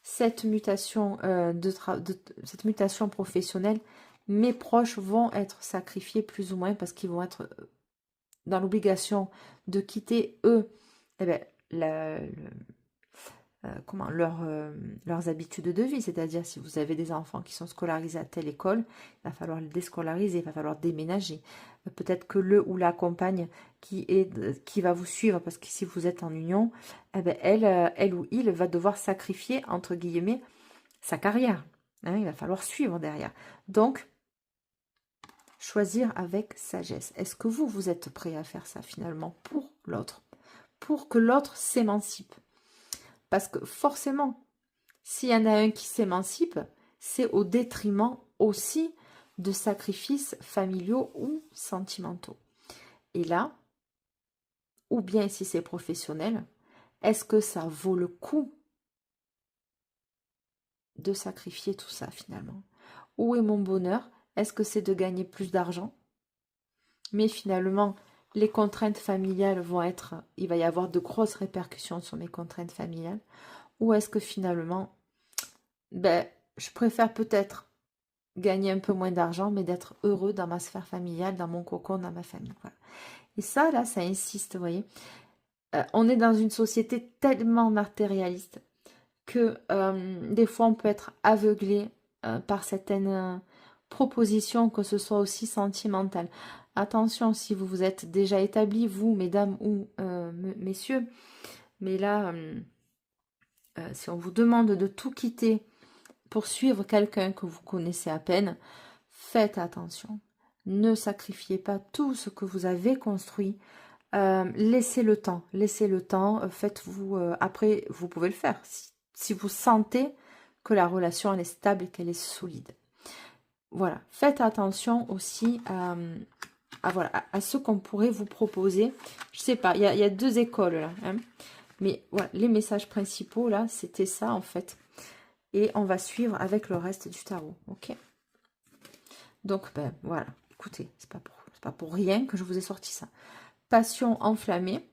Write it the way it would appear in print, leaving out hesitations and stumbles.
cette mutation, cette mutation professionnelle, mes proches vont être sacrifiés plus ou moins parce qu'ils vont être dans l'obligation de quitter eux, eh ben, leurs habitudes de vie. C'est-à-dire, si vous avez des enfants qui sont scolarisés à telle école, il va falloir les déscolariser, il va falloir déménager. Peut-être que le ou la compagne qui va vous suivre, parce que si vous êtes en union, eh ben, elle ou il va devoir sacrifier, entre guillemets, sa carrière. Hein, il va falloir suivre derrière. Donc, choisir avec sagesse. Est-ce que vous êtes prêt à faire ça finalement pour l'autre? Pour que l'autre s'émancipe? Parce que forcément, s'il y en a un qui s'émancipe, c'est au détriment aussi de sacrifices familiaux ou sentimentaux. Et là, ou bien si c'est professionnel, est-ce que ça vaut le coup de sacrifier tout ça finalement? Où est mon bonheur? Est-ce que c'est de gagner plus d'argent? Mais finalement, les contraintes familiales vont être... Il va y avoir de grosses répercussions sur mes contraintes familiales. Ou est-ce que finalement, ben, je préfère peut-être gagner un peu moins d'argent, mais d'être heureux dans ma sphère familiale, dans mon cocon, dans ma famille. Voilà. Et ça, là, ça insiste, vous voyez. On est dans une société tellement matérialiste que des fois, on peut être aveuglé par certaines propositions, que ce soit aussi sentimentales. Attention, si vous vous êtes déjà établi, vous, mesdames ou messieurs, mais là, si on vous demande de tout quitter pour suivre quelqu'un que vous connaissez à peine, faites attention. Ne sacrifiez pas tout ce que vous avez construit. Laissez le temps. Laissez le temps. Faites-vous... après, vous pouvez le faire. Si vous sentez que la relation elle est stable et qu'elle est solide. Voilà. Faites attention aussi à ce qu'on pourrait vous proposer. Je sais pas, il y a deux écoles là. Hein, mais voilà, les messages principaux là, c'était ça en fait. Et on va suivre avec le reste du tarot. Ok. Donc, ben voilà. Écoutez, c'est pas pour rien que je vous ai sorti ça. Passion enflammée.